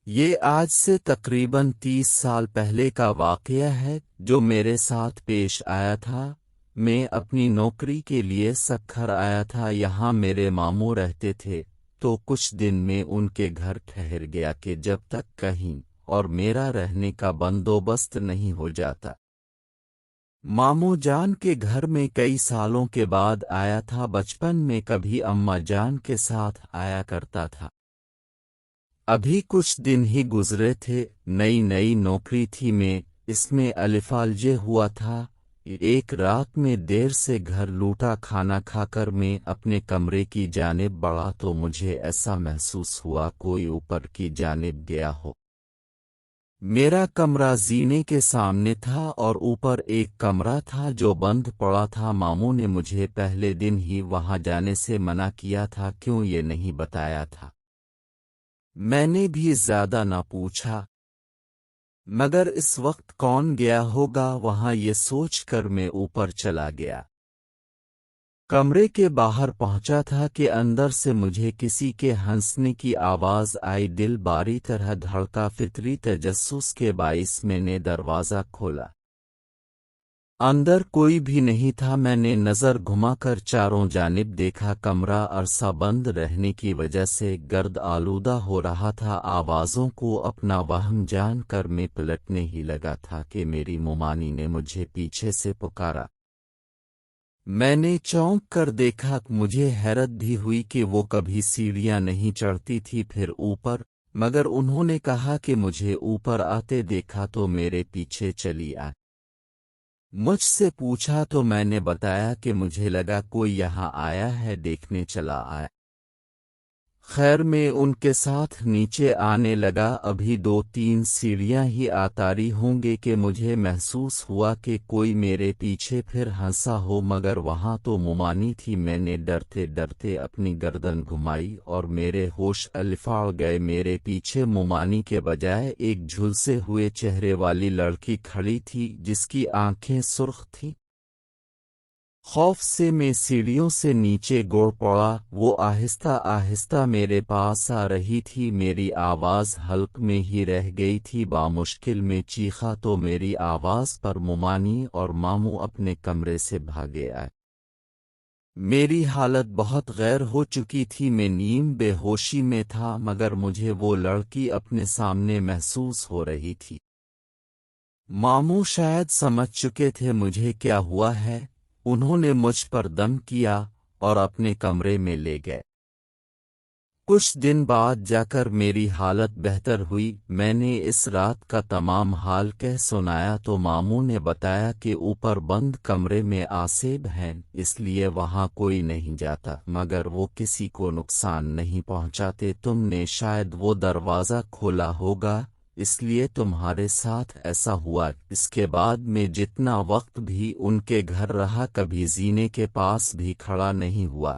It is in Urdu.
یہ آج سے تقریباً 30 سال پہلے کا واقعہ ہے جو میرے ساتھ پیش آیا تھا۔ میں اپنی نوکری کے لیے سکھر آیا تھا، یہاں میرے ماموں رہتے تھے، تو کچھ دن میں ان کے گھر ٹھہر گیا کہ جب تک کہیں اور میرا رہنے کا بندوبست نہیں ہو جاتا۔ ماموں جان کے گھر میں کئی سالوں کے بعد آیا تھا، بچپن میں کبھی اماں جان کے ساتھ آیا کرتا تھا۔ ابھی کچھ دن ہی گزرے تھے، نئی نئی نوکری تھی، میں اس میں الفالجے ہوا تھا۔ ایک رات میں دیر سے گھر لوٹا، کھانا کھا کر میں اپنے کمرے کی جانب بڑھا تو مجھے ایسا محسوس ہوا کوئی اوپر کی جانب گیا ہو۔ میرا کمرہ زینے کے سامنے تھا اور اوپر ایک کمرہ تھا جو بند پڑا تھا۔ ماموں نے مجھے پہلے دن ہی وہاں جانے سے منع کیا تھا، کیوں یہ نہیں بتایا تھا؟ میں نے بھی زیادہ نہ پوچھا، مگر اس وقت کون گیا ہوگا وہاں، یہ سوچ کر میں اوپر چلا گیا۔ کمرے کے باہر پہنچا تھا کہ اندر سے مجھے کسی کے ہنسنے کی آواز آئی، دل باری طرح دھڑکا، فطری تجسس کے باعث میں نے دروازہ کھولا۔ اندر کوئی بھی نہیں تھا۔ میں نے نظر گھما کر چاروں جانب دیکھا، کمرہ عرصہ بند رہنے کی وجہ سے گرد آلودہ ہو رہا تھا۔ آوازوں کو اپنا وہم جان کر میں پلٹنے ہی لگا تھا کہ میری ممانی نے مجھے پیچھے سے پکارا۔ میں نے چونک کر دیکھا، مجھے حیرت بھی ہوئی کہ وہ کبھی سیڑھیاں نہیں چڑھتی تھی پھر اوپر، مگر انہوں نے کہا کہ مجھے اوپر آتے دیکھا تو میرے پیچھے چلی آئے۔ مجھ سے پوچھا تو میں نے بتایا کہ مجھے لگا کوئی یہاں آیا ہے، دیکھنے چلا آیا۔ خیر میں ان کے ساتھ نیچے آنے لگا، ابھی 2-3 سیڑھیاں ہی اتاری ہوں گے کہ مجھے محسوس ہوا کہ کوئی میرے پیچھے پھر ہنسا ہو، مگر وہاں تو ممانی تھی۔ میں نے ڈرتے ڈرتے اپنی گردن گھمائی اور میرے ہوش الفاڑ گئے۔ میرے پیچھے ممانی کے بجائے ایک جھلسے ہوئے چہرے والی لڑکی کھڑی تھی جس کی آنکھیں سرخ تھیں۔ خوف سے میں سیڑھیوں سے نیچے گر پڑا۔ وہ آہستہ آہستہ میرے پاس آ رہی تھی، میری آواز حلق میں ہی رہ گئی تھی۔ بامشکل میں چیخا تو میری آواز پر ممانی اور ماموں اپنے کمرے سے بھاگے آئے۔ میری حالت بہت غیر ہو چکی تھی، میں نیم بے ہوشی میں تھا، مگر مجھے وہ لڑکی اپنے سامنے محسوس ہو رہی تھی۔ ماموں شاید سمجھ چکے تھے مجھے کیا ہوا ہے، انہوں نے مجھ پر دم کیا اور اپنے کمرے میں لے گئے۔ کچھ دن بعد جا کر میری حالت بہتر ہوئی۔ میں نے اس رات کا تمام حال کہہ سنایا تو ماموں نے بتایا کہ اوپر بند کمرے میں آسیب ہیں، اس لیے وہاں کوئی نہیں جاتا، مگر وہ کسی کو نقصان نہیں پہنچاتے۔ تم نے شاید وہ دروازہ کھولا ہوگا، اس لیے تمہارے ساتھ ایسا ہوا۔ اس کے بعد میں جتنا وقت بھی ان کے گھر رہا، کبھی زینے کے پاس بھی کھڑا نہیں ہوا۔